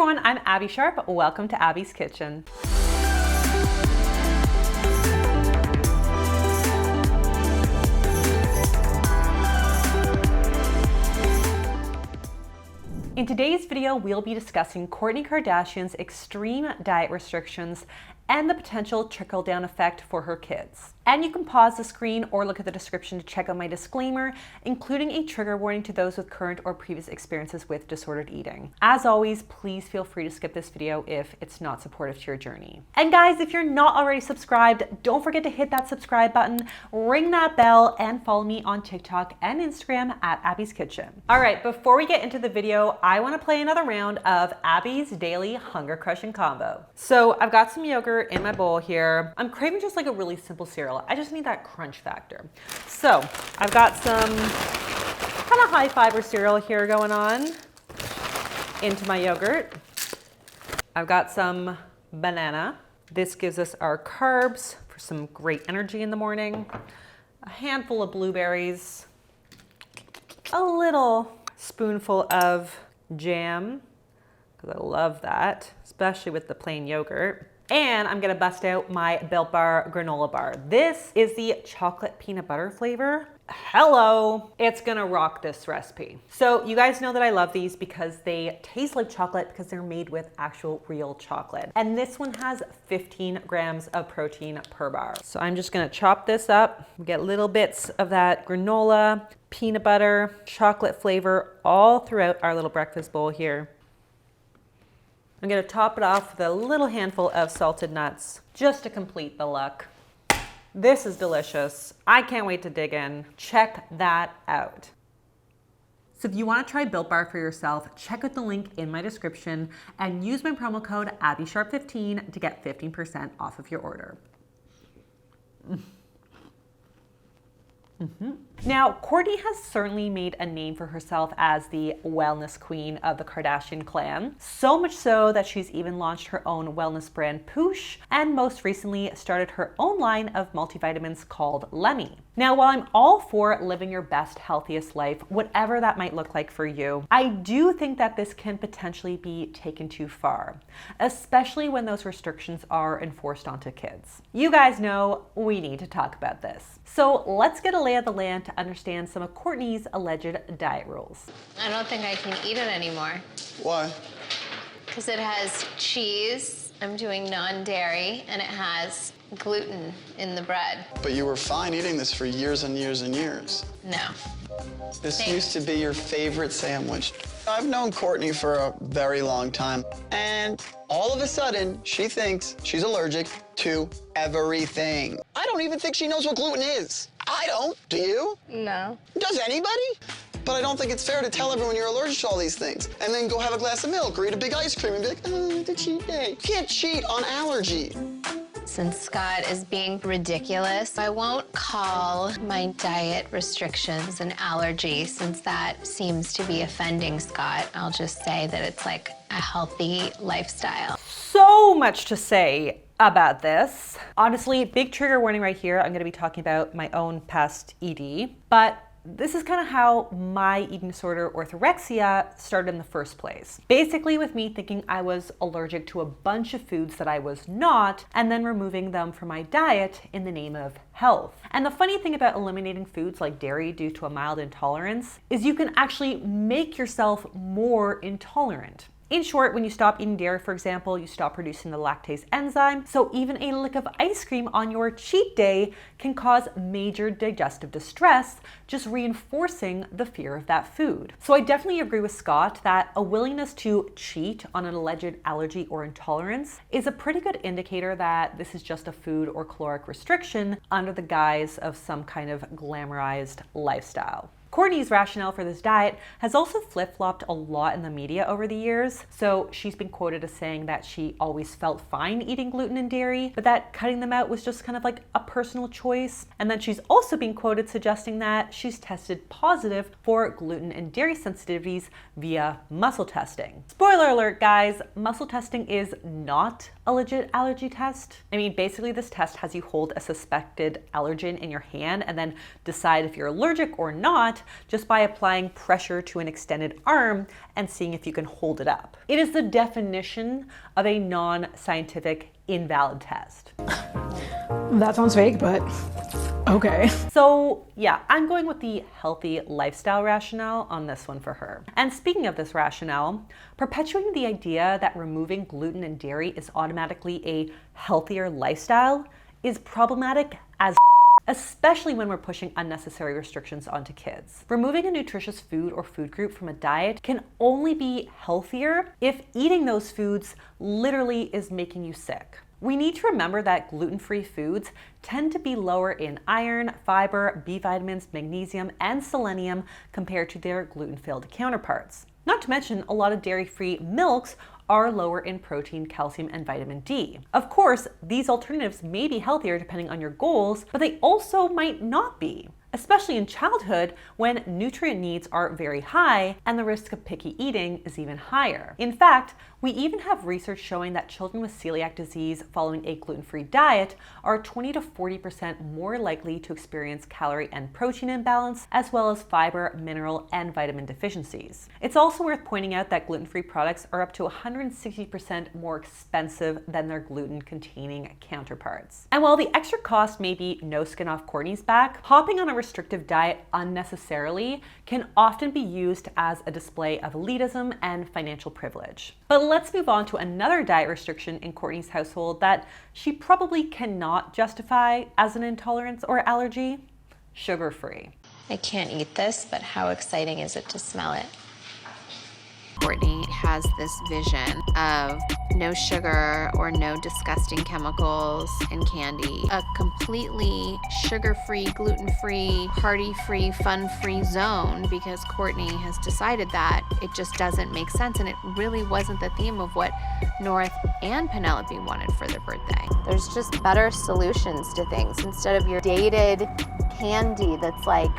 everyone, I'm Abbey Sharp. Welcome to Abby's Kitchen. In today's video, we'll be discussing Kourtney Kardashian's extreme diet restrictions and the potential trickle-down effect for her kids. And you can pause the screen or look at the description to check out my disclaimer, including a trigger warning to those with current or previous experiences with disordered eating. As always, please feel free to skip this video if it's not supportive to your journey. And guys, if you're not already subscribed, don't forget to hit that subscribe button, ring that bell, and follow me on TikTok and Instagram at Abby's Kitchen. All right, before we get into the video, I want to play another round of Abby's Daily Hunger Crushing Combo. So I've got some yogurt in my bowl here. I'm craving just like a really simple cereal. I just need that crunch factor. So I've got some kind of high fiber cereal here going on into my yogurt. I've got some banana. This gives us our carbs for some great energy in the morning. A handful of blueberries, a little spoonful of jam, because I love that, especially with the plain yogurt. And I'm gonna bust out my Built Bar granola bar. This is the chocolate peanut butter flavor. Hello, it's gonna rock this recipe. So you guys know that I love these because they taste like chocolate because they're made with actual real chocolate. And this one has 15 grams of protein per bar. So I'm just gonna chop this up, get little bits of that granola, peanut butter, chocolate flavor all throughout our little breakfast bowl here. I'm gonna top it off with a little handful of salted nuts just to complete the look. This is delicious. I can't wait to dig in. Check that out. So if you wanna try Built Bar for yourself, check out the link in my description and use my promo code AbbeySharp15 to get 15% off of your order. Now, Kourtney has certainly made a name for herself as the wellness queen of the Kardashian clan. So much so that she's even launched her own wellness brand, Poosh, and most recently started her own line of multivitamins called Lemmy. Now, while I'm all for living your best, healthiest life, whatever that might look like for you, I do think that this can potentially be taken too far, especially when those restrictions are enforced onto kids. You guys know we need to talk about this. So let's get a lay of the land to understand some of Kourtney's alleged diet rules. I don't think I can eat it anymore. Why? Because it has cheese, I'm doing non-dairy, and it has gluten in the bread. But you were fine eating this for years and years and years. No. This used to be your favorite sandwich. I've known Kourtney for a very long time, and all of a sudden, she thinks she's allergic to everything. I don't even think she knows what gluten is. I don't. Do you? No. Does anybody? But I don't think it's fair to tell everyone you're allergic to all these things and then go have a glass of milk or eat a big ice cream and be like, oh, the cheat day. You can't cheat on allergy. Since Scott is being ridiculous, I won't call my diet restrictions an allergy, since that seems to be offending Scott. I'll just say that it's like a healthy lifestyle. So much to say about this. Honestly, big trigger warning right here. I'm gonna be talking about my own past ED, but this is kind of how my eating disorder, orthorexia, started in the first place. Basically with me thinking I was allergic to a bunch of foods that I was not, and then removing them from my diet in the name of health. And the funny thing about eliminating foods like dairy due to a mild intolerance is you can actually make yourself more intolerant. In short, when you stop eating dairy, for example, you stop producing the lactase enzyme, so even a lick of ice cream on your cheat day can cause major digestive distress, just reinforcing the fear of that food. So I definitely agree with Scott that a willingness to cheat on an alleged allergy or intolerance is a pretty good indicator that this is just a food or caloric restriction under the guise of some kind of glamorized lifestyle. Kourtney's rationale for this diet has also flip-flopped a lot in the media over the years. So she's been quoted as saying that she always felt fine eating gluten and dairy, but that cutting them out was just kind of like a personal choice. And then she's also been quoted suggesting that she's tested positive for gluten and dairy sensitivities via muscle testing. Spoiler alert, guys, muscle testing is not a legit allergy test. I mean, basically this test has you hold a suspected allergen in your hand and then decide if you're allergic or not fat just by applying pressure to an extended arm and seeing if you can hold it up. It is the definition of a non-scientific invalid test. That sounds fake, but okay. So yeah, I'm going with the healthy lifestyle rationale on this one for her. And speaking of this rationale, perpetuating the idea that removing gluten and dairy is automatically a healthier lifestyle is problematic as especially when we're pushing unnecessary restrictions onto kids. Removing a nutritious food or food group from a diet can only be healthier if eating those foods literally is making you sick. We need to remember that gluten-free foods tend to be lower in iron, fiber, B vitamins, magnesium, and selenium compared to their gluten-filled counterparts. Not to mention, a lot of dairy-free milks are lower in protein, calcium, and vitamin D. Of course, these alternatives may be healthier depending on your goals, but they also might not be, especially in childhood when nutrient needs are very high and the risk of picky eating is even higher. In fact, we even have research showing that children with celiac disease following a gluten-free diet are 20 to 40% more likely to experience calorie and protein imbalance, as well as fiber, mineral, and vitamin deficiencies. It's also worth pointing out that gluten-free products are up to 160% more expensive than their gluten-containing counterparts. And while the extra cost may be no skin off Kourtney's back, hopping on a restrictive diet unnecessarily can often be used as a display of elitism and financial privilege. But let's move on to another diet restriction in Kourtney's household that she probably cannot justify as an intolerance or allergy: sugar-free. I can't eat this, but how exciting is it to smell it? Kourtney has this vision of no sugar or no disgusting chemicals in candy, a completely sugar-free, gluten-free, party-free, fun-free zone, because Kourtney has decided that it just doesn't make sense, and it really wasn't the theme of what North and Penelope wanted for their birthday. There's just better solutions to things instead of your dated candy that's like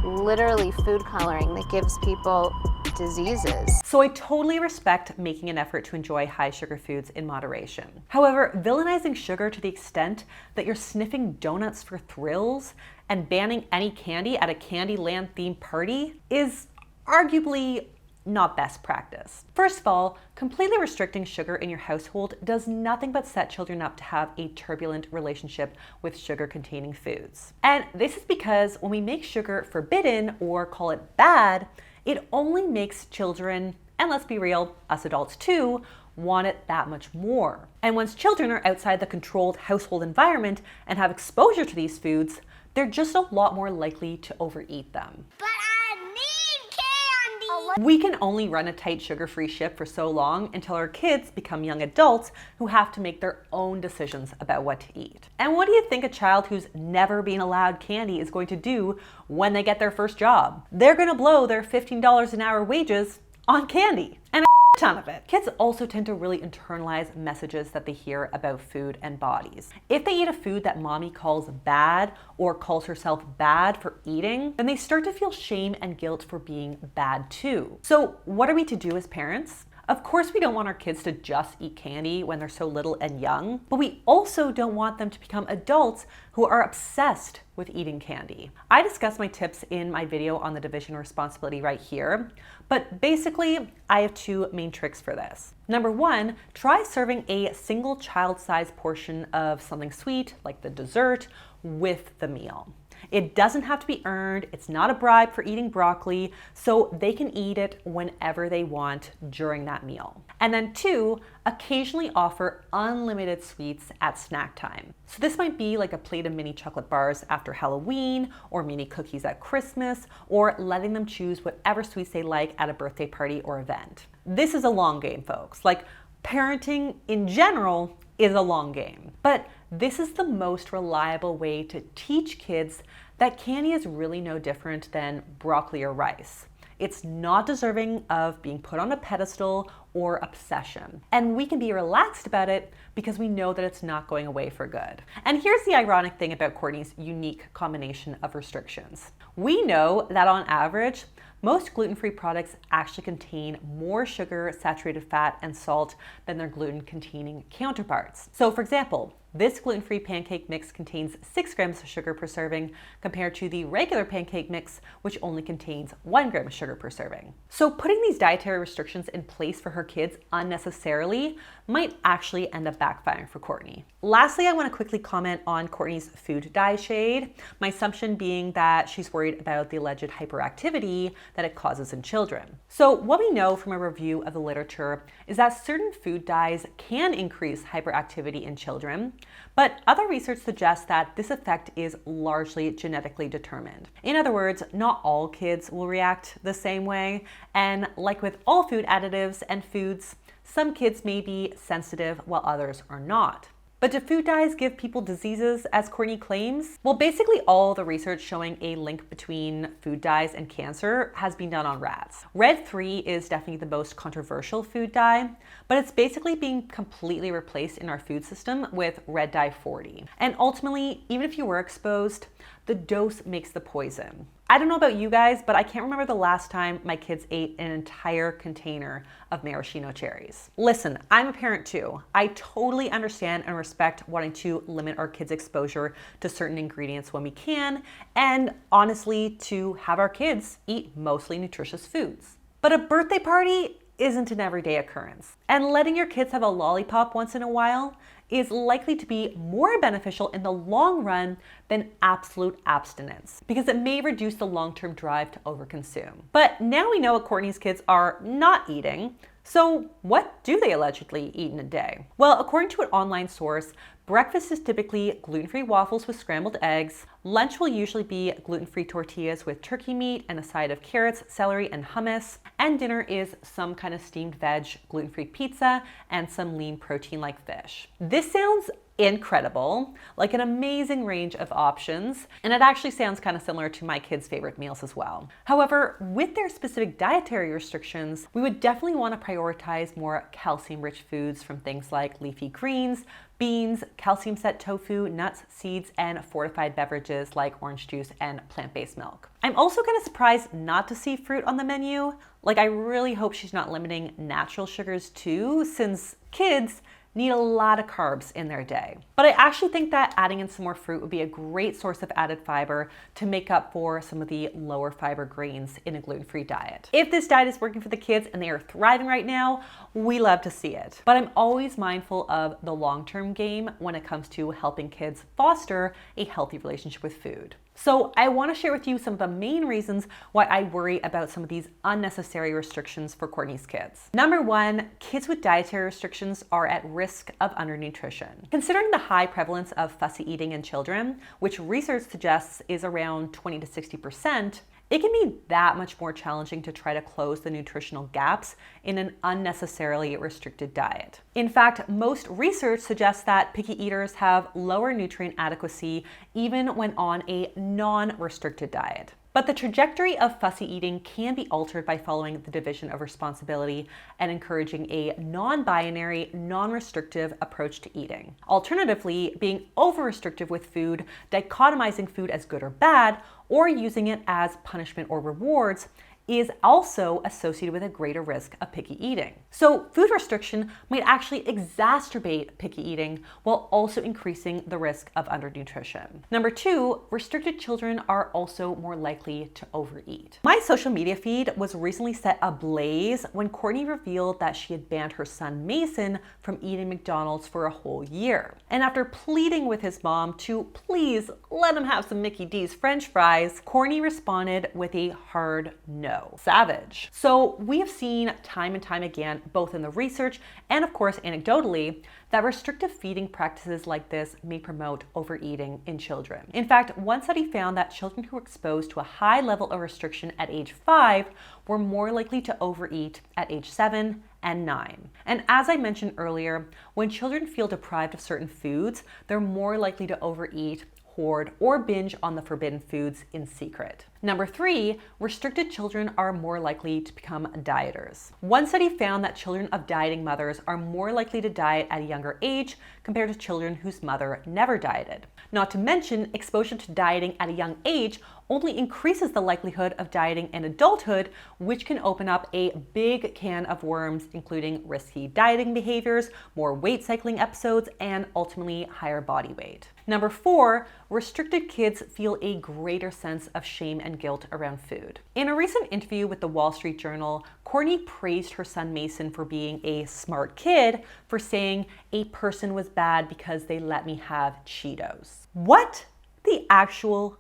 literally food coloring that gives people diseases. So I totally respect making an effort to enjoy high sugar foods in moderation. However, villainizing sugar to the extent that you're sniffing donuts for thrills and banning any candy at a Candyland themed party is arguably not best practice. First of all, completely restricting sugar in your household does nothing but set children up to have a turbulent relationship with sugar-containing foods. And this is because when we make sugar forbidden or call it bad, it only makes children, and let's be real, us adults too, want it that much more. And once children are outside the controlled household environment and have exposure to these foods, they're just a lot more likely to overeat them. But I need candy! We can only run a tight sugar-free ship for so long until our kids become young adults who have to make their own decisions about what to eat. And what do you think a child who's never been allowed candy is going to do when they get their first job? They're gonna blow their $15 an hour wages on candy, and a ton of it. Kids also tend to really internalize messages that they hear about food and bodies. If they eat a food that mommy calls bad or calls herself bad for eating, then they start to feel shame and guilt for being bad too. So what are we to do as parents? Of course, we don't want our kids to just eat candy when they're so little and young, but we also don't want them to become adults who are obsessed with eating candy. I discuss my tips in my video on the division of responsibility right here, but basically, I have two main tricks for this. Number one, try serving a single child-sized portion of something sweet, like the dessert, with the meal. It doesn't have to be earned, it's not a bribe for eating broccoli, so they can eat it whenever they want during that meal. And then two, occasionally offer unlimited sweets at snack time. So this might be like a plate of mini chocolate bars after Halloween, or mini cookies at Christmas, or letting them choose whatever sweets they like at a birthday party or event. This is a long game, folks. Like, parenting in general is a long game. But this is the most reliable way to teach kids that candy is really no different than broccoli or rice. It's not deserving of being put on a pedestal or obsession. And we can be relaxed about it because we know that it's not going away for good. And here's the ironic thing about Kourtney's unique combination of restrictions. We know that on average, most gluten-free products actually contain more sugar, saturated fat, and salt than their gluten-containing counterparts. So for example, This gluten-free pancake mix contains 6 grams of sugar per serving compared to the regular pancake mix, which only contains 1 gram of sugar per serving. So putting these dietary restrictions in place for her kids unnecessarily might actually end up backfiring for Kourtney. Lastly, I want to quickly comment on Kourtney's food dye shade, my assumption being that she's worried about the alleged hyperactivity that it causes in children. So what we know from a review of the literature is that certain food dyes can increase hyperactivity in children, but other research suggests that this effect is largely genetically determined. In other words, not all kids will react the same way, and like with all food additives and foods, some kids may be sensitive while others are not. But do food dyes give people diseases, as Kourtney claims? Well, basically all the research showing a link between food dyes and cancer has been done on rats. Red 3 is definitely the most controversial food dye, but it's basically being completely replaced in our food system with red dye 40. And ultimately, even if you were exposed, the dose makes the poison. I don't know about you guys, but I can't remember the last time my kids ate an entire container of maraschino cherries. Listen, I'm a parent too. I totally understand and respect wanting to limit our kids' exposure to certain ingredients when we can, and honestly, to have our kids eat mostly nutritious foods. But a birthday party isn't an everyday occurrence, and letting your kids have a lollipop once in a while is likely to be more beneficial in the long run than absolute abstinence, because it may reduce the long-term drive to overconsume. But now we know what Kourtney's kids are not eating, so what do they allegedly eat in a day? Well, according to an online source, breakfast is typically gluten-free waffles with scrambled eggs. Lunch will usually be gluten-free tortillas with turkey meat and a side of carrots, celery, and hummus. And dinner is some kind of steamed veg, gluten-free pizza, and some lean protein like fish. This sounds incredible, like an amazing range of options, and it actually sounds kind of similar to my kids' favorite meals as well. However, with their specific dietary restrictions, we would definitely want to prioritize more calcium-rich foods from things like leafy greens, beans, calcium-set tofu, nuts, seeds, and fortified beverages like orange juice and plant-based milk. I'm also kind of surprised not to see fruit on the menu. Like, I really hope she's not limiting natural sugars too, since kids need a lot of carbs in their day. But I actually think that adding in some more fruit would be a great source of added fiber to make up for some of the lower fiber grains in a gluten-free diet. If this diet is working for the kids and they are thriving right now, we love to see it. But I'm always mindful of the long-term game when it comes to helping kids foster a healthy relationship with food. So I want to share with you some of the main reasons why I worry about some of these unnecessary restrictions for Kourtney's kids. Number 1, kids with dietary restrictions are at risk of undernutrition. Considering the high prevalence of fussy eating in children, which research suggests is around 20 to 60%, it can be that much more challenging to try to close the nutritional gaps in an unnecessarily restricted diet. In fact, most research suggests that picky eaters have lower nutrient adequacy even when on a non-restricted diet. But the trajectory of fussy eating can be altered by following the division of responsibility and encouraging a non-binary, non-restrictive approach to eating. Alternatively, being over-restrictive with food, dichotomizing food as good or bad, or using it as punishment or rewards is also associated with a greater risk of picky eating. So food restriction might actually exacerbate picky eating while also increasing the risk of undernutrition. Number 2, restricted children are also more likely to overeat. My social media feed was recently set ablaze when Kourtney revealed that she had banned her son Mason from eating McDonald's for a whole year. And after pleading with his mom to please let him have some Mickey D's French fries, Kourtney responded with a hard no. Savage. So we have seen time and time again, both in the research and of course anecdotally, that restrictive feeding practices like this may promote overeating in children. In fact, one study found that children who were exposed to a high level of restriction at age 5 were more likely to overeat at age 7 and 9. And as I mentioned earlier, when children feel deprived of certain foods, they're more likely to overeat, hoard, or binge on the forbidden foods in secret. Number 3, restricted children are more likely to become dieters. One study found that children of dieting mothers are more likely to diet at a younger age compared to children whose mother never dieted. Not to mention, exposure to dieting at a young age only increases the likelihood of dieting in adulthood, which can open up a big can of worms, including risky dieting behaviors, more weight cycling episodes, and ultimately higher body weight. Number 4, restricted kids feel a greater sense of shame and guilt around food. In a recent interview with the Wall Street Journal, Kourtney praised her son Mason for being a smart kid for saying a person was bad because they let me have Cheetos. What the actual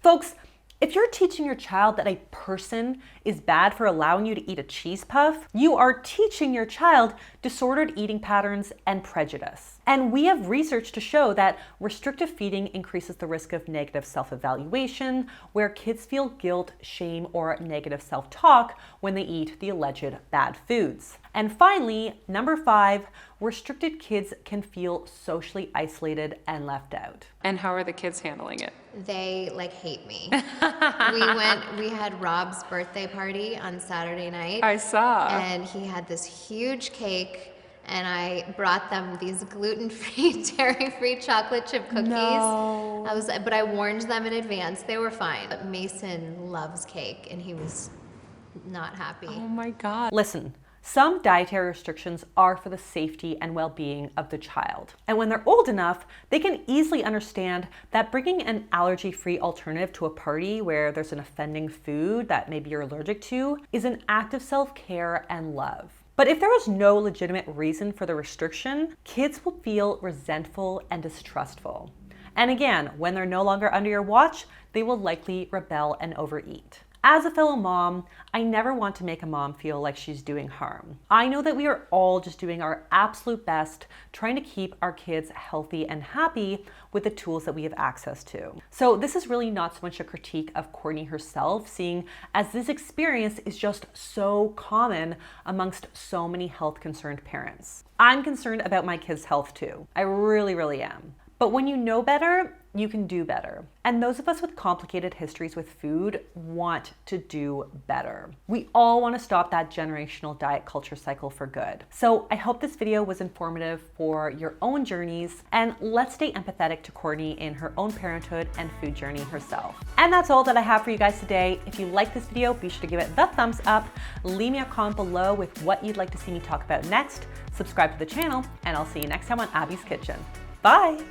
folks? If you're teaching your child that a person is bad for allowing you to eat a cheese puff, you are teaching your child disordered eating patterns and prejudice. And we have research to show that restrictive feeding increases the risk of negative self-evaluation, where kids feel guilt, shame, or negative self-talk when they eat the alleged bad foods. And finally, number 5, restricted kids can feel socially isolated and left out. And how are the kids handling it? They hate me. We had Rob's birthday party on Saturday night. I saw. And he had this huge cake, and I brought them these gluten-free, dairy-free chocolate chip cookies. No. But I warned them in advance. They were fine. But Mason loves cake, and he was not happy. Oh my God. Listen, some dietary restrictions are for the safety and well-being of the child. And when they're old enough, they can easily understand that bringing an allergy-free alternative to a party where there's an offending food that maybe you're allergic to is an act of self-care and love. But if there is no legitimate reason for the restriction, kids will feel resentful and distrustful. And again, when they're no longer under your watch, they will likely rebel and overeat. As a fellow mom, I never want to make a mom feel like she's doing harm. I know that we are all just doing our absolute best trying to keep our kids healthy and happy with the tools that we have access to. So this is really not so much a critique of Kourtney herself, seeing as this experience is just so common amongst so many health concerned parents. I'm concerned about my kids' health too. I really, really am. But when you know better, you can do better. And those of us with complicated histories with food want to do better. We all want to stop that generational diet culture cycle for good. So I hope this video was informative for your own journeys, and let's stay empathetic to Kourtney in her own parenthood and food journey herself. And that's all that I have for you guys today. If you like this video, be sure to give it the thumbs up. Leave me a comment below with what you'd like to see me talk about next. Subscribe to the channel, and I'll see you next time on Abby's Kitchen. Bye.